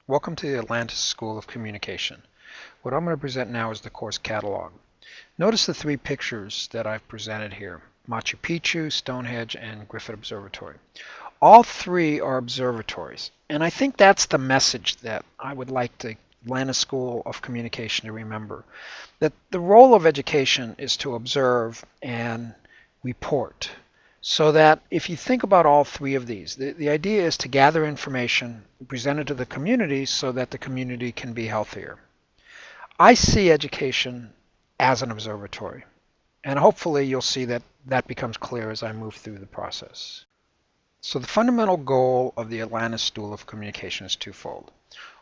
Welcome to the Atlantis School of Communication. What I'm going to present now is the course catalog. Notice the three pictures that I've presented here: Machu Picchu, Stonehenge, and Griffith Observatory. All three are observatories, and I think that's the message that I would like the Atlantis School of Communication to remember. That the role of education is to observe and report. So that if you think about all three of these, the idea is to gather information, present it to the community so that the community can be healthier. I see education as an observatory, and hopefully you'll see that that becomes clear as I move through the process. So the fundamental goal of the Atlantis School of Communication is twofold.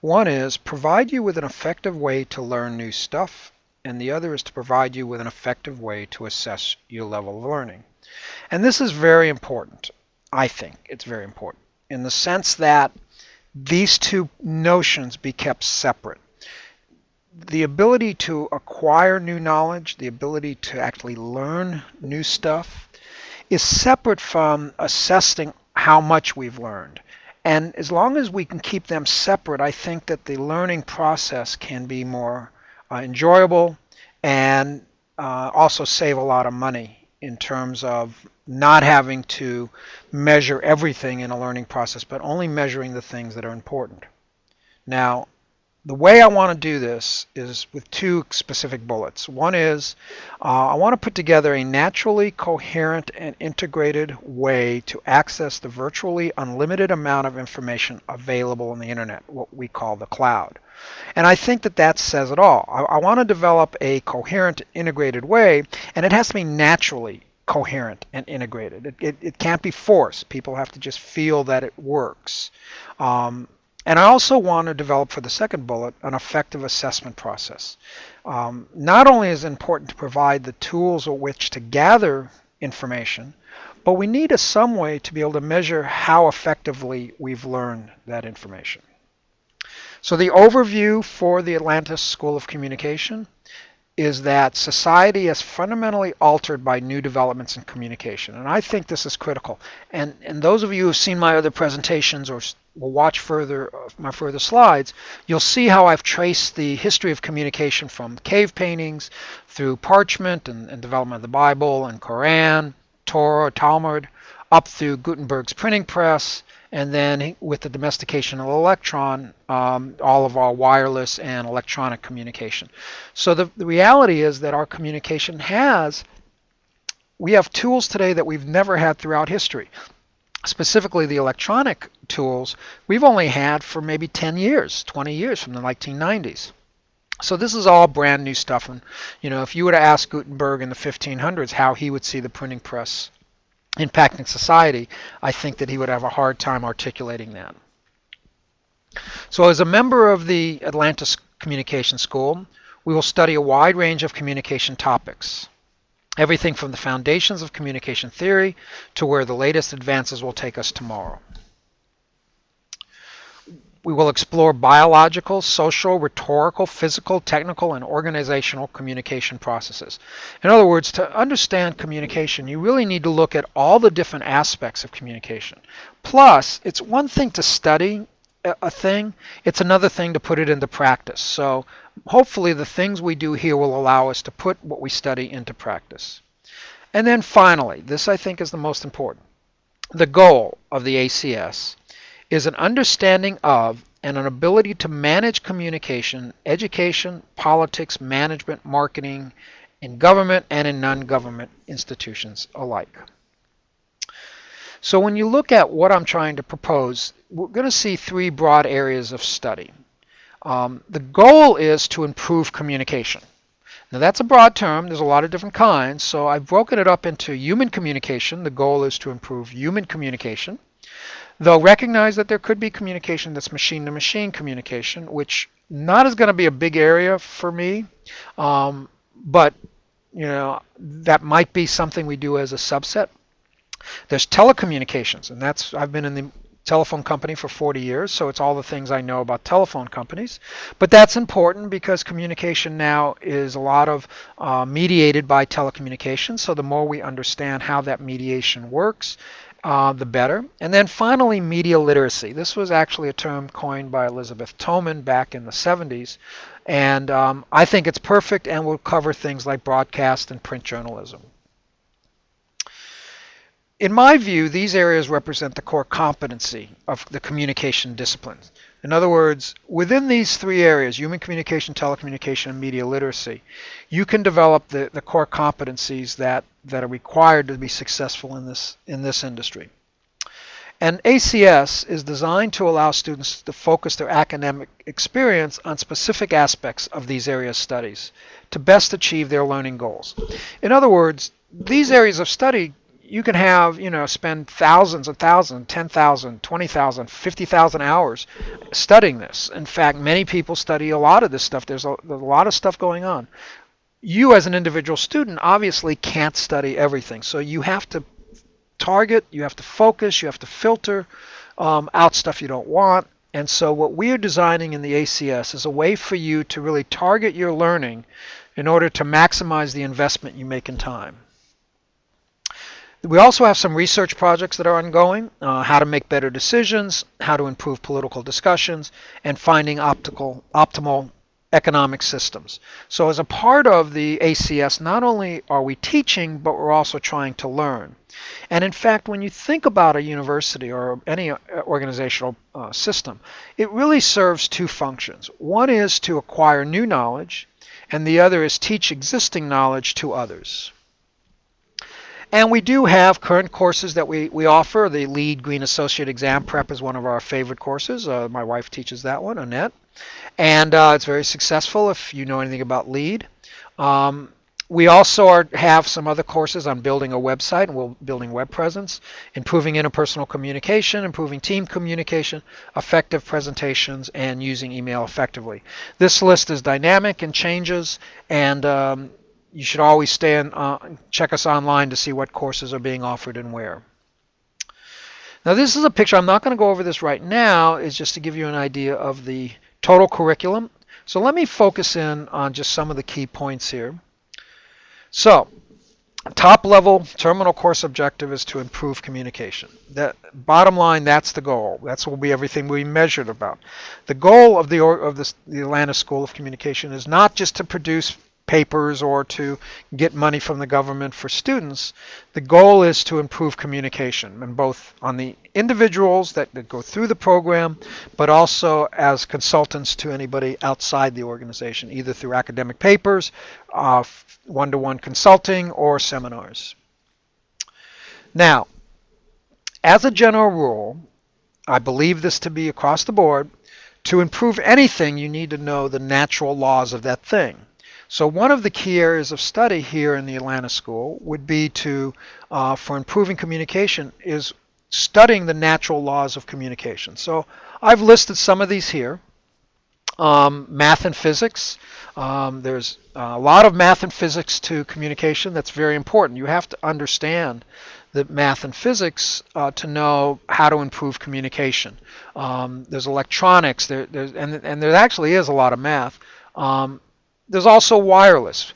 One is provide you with an effective way to learn new stuff, and the other is to provide you with an effective way to assess your level of learning. And this is very important. I think it's very important in the sense that these two notions be kept separate. The ability to acquire new knowledge, the ability to actually learn new stuff, is separate from assessing how much we've learned. And as long as we can keep them separate, I think that the learning process can be more enjoyable and also save a lot of money in terms of not having to measure everything in a learning process, but only measuring the things that are important. Now, the way I want to do this is with two specific bullets. One is I want to put together a naturally coherent and integrated way to access the virtually unlimited amount of information available on the internet, what we call the cloud. And I think that that says it all. I want to develop a coherent, integrated way, and it has to be naturally coherent and integrated. It can't be forced. People have to just feel that it works. And I also want to develop, for the second bullet, an effective assessment process. Not only is it important to provide the tools with which to gather information, but we need some way to be able to measure how effectively we've learned that information. So the overview for the Atlantis School of Communication is that society is fundamentally altered by new developments in communication. And I think this is critical. And those of you who have seen my other presentations or will watch my further slides, you'll see how I've traced the history of communication from cave paintings through parchment and development of the Bible and Quran, Torah, Talmud, up through Gutenberg's printing press, and then with the domestication of the electron, all of our wireless and electronic communication. So the reality is that our communication we have tools today that we've never had throughout history. Specifically the electronic tools we've only had for maybe 10 years, 20 years from the 1990s. So this is all brand new stuff. And if you were to ask Gutenberg in the 1500s how he would see the printing press impacting society, I think that he would have a hard time articulating that. So as a member of the Atlantis Communication School, we will study a wide range of communication topics. Everything from the foundations of communication theory to where the latest advances will take us tomorrow. We will explore biological, social, rhetorical, physical, technical, and organizational communication processes. In other words, to understand communication, you really need to look at all the different aspects of communication. Plus, it's one thing to study a thing, it's another thing to put it into practice. So hopefully the things we do here will allow us to put what we study into practice. And then finally, this I think is the most important. The goal of the ACS is an understanding of and an ability to manage communication, education, politics, management, marketing, in government and in non-government institutions alike. So when you look at what I'm trying to propose, we're going to see three broad areas of study. The goal is to improve communication. Now that's a broad term. There's a lot of different kinds. So I've broken it up into human communication. The goal is to improve human communication. They'll recognize that there could be communication that's machine-to-machine communication, which not is going to be a big area for me, but that might be something we do as a subset. There's telecommunications, and I've been in the telephone company for 40 years, so it's all the things I know about telephone companies. But that's important because communication now is a lot of mediated by telecommunications, so the more we understand how that mediation works the better. And then finally, media literacy. This was actually a term coined by Elizabeth Toman back in the 70s. And I think it's perfect and will cover things like broadcast and print journalism. In my view, these areas represent the core competency of the communication disciplines. In other words, within these three areas, human communication, telecommunication, and media literacy, you can develop the core competencies that are required to be successful in this industry. And ACS is designed to allow students to focus their academic experience on specific aspects of these areas of studies to best achieve their learning goals. In other words, these areas of study you can have, spend thousands and thousands, 10,000, 20,000, 50,000 hours studying this. In fact, many people study a lot of this stuff. There's a lot of stuff going on. You as an individual student obviously can't study everything. So you have to target, you have to focus, you have to filter out stuff you don't want. And so what we are designing in the ACS is a way for you to really target your learning in order to maximize the investment you make in time. We also have some research projects that are ongoing, how to make better decisions, how to improve political discussions, and finding optimal economic systems. So as a part of the ACS, not only are we teaching, but we're also trying to learn. And in fact, when you think about a university or any organizational system, it really serves two functions. One is to acquire new knowledge, and the other is teach existing knowledge to others. And we do have current courses that we offer. The LEAD Green Associate Exam Prep is one of our favorite courses. My wife teaches that one, Annette. And it's very successful if you know anything about LEAD. We also have some other courses on building a website and building web presence, improving interpersonal communication, improving team communication, effective presentations, and using email effectively. This list is dynamic and changes, and you should always check us online to see what courses are being offered and where. Now this is a picture, I'm not going to go over this right now, it's just to give you an idea of the total curriculum. So let me focus in on just some of the key points here. So, top level terminal course objective is to improve communication. That bottom line, that's the goal. That's will be everything we measured about. The goal of the Atlantis School of Communication is not just to produce papers or to get money from the government for students. The goal is to improve communication, and both on the individuals that go through the program, but also as consultants to anybody outside the organization, either through academic papers, one-to-one consulting, or seminars. Now, as a general rule, I believe this to be across the board, to improve anything you need to know the natural laws of that thing. So one of the key areas of study here in the Atlantis School would be for improving communication is studying the natural laws of communication. So I've listed some of these here. Math and physics. There's a lot of math and physics to communication. That's very important. You have to understand the math and physics to know how to improve communication. There's electronics. And there actually is a lot of math. There's also wireless.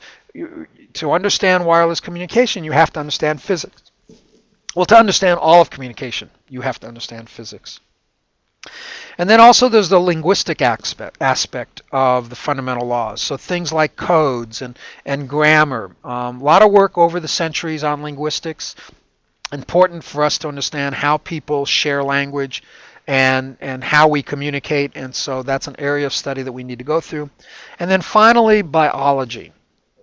To understand wireless communication, you have to understand physics. Well, to understand all of communication, you have to understand physics. And then also there's the linguistic aspect of the fundamental laws. So things like codes and grammar. A lot of work over the centuries on linguistics. Important for us to understand how people share language and how we communicate, and so that's an area of study that we need to go through. And then finally, biology.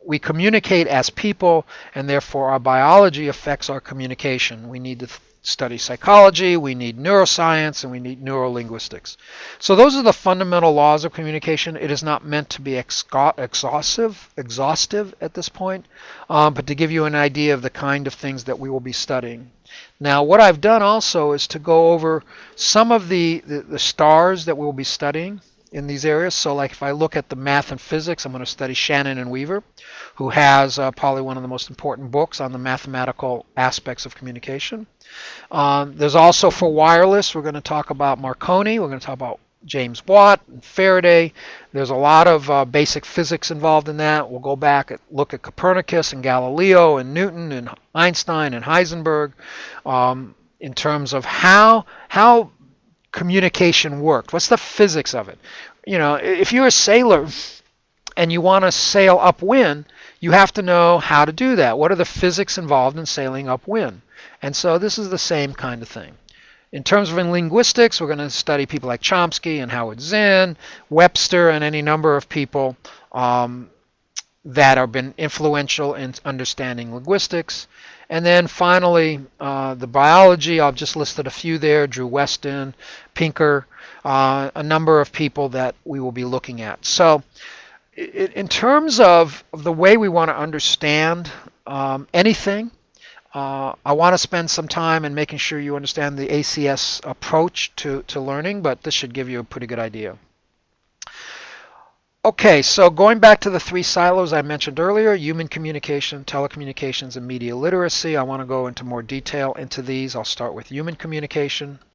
We communicate as people, and therefore our biology affects our communication. We need to study psychology, we need neuroscience, and we need neurolinguistics. So those are the fundamental laws of communication. It is not meant to be exhaustive at this point, but to give you an idea of the kind of things that we will be studying. Now, what I've done also is to go over some of the stars that we'll be studying in these areas. So like if I look at the math and physics, I'm going to study Shannon and Weaver, who has probably one of the most important books on the mathematical aspects of communication. There's also for wireless, we're going to talk about Marconi, we're going to talk about James Watt and Faraday. There's a lot of basic physics involved in that. We'll go back and look at Copernicus and Galileo and Newton and Einstein and Heisenberg. in terms of how communication worked. What's the physics of it? You know, if you're a sailor and you want to sail upwind, you have to know how to do that. What are the physics involved in sailing upwind? And so this is the same kind of thing. In terms of linguistics, we're going to study people like Chomsky and Howard Zinn, Webster, and any number of people that have been influential in understanding linguistics. And then finally, the biology, I've just listed a few there, Drew Weston, Pinker, a number of people that we will be looking at. So in terms of the way we want to understand anything, I want to spend some time in making sure you understand the ACS approach to learning, but this should give you a pretty good idea. Okay, so going back to the three silos I mentioned earlier, human communication, telecommunications, and media literacy, I want to go into more detail into these. I'll start with human communication.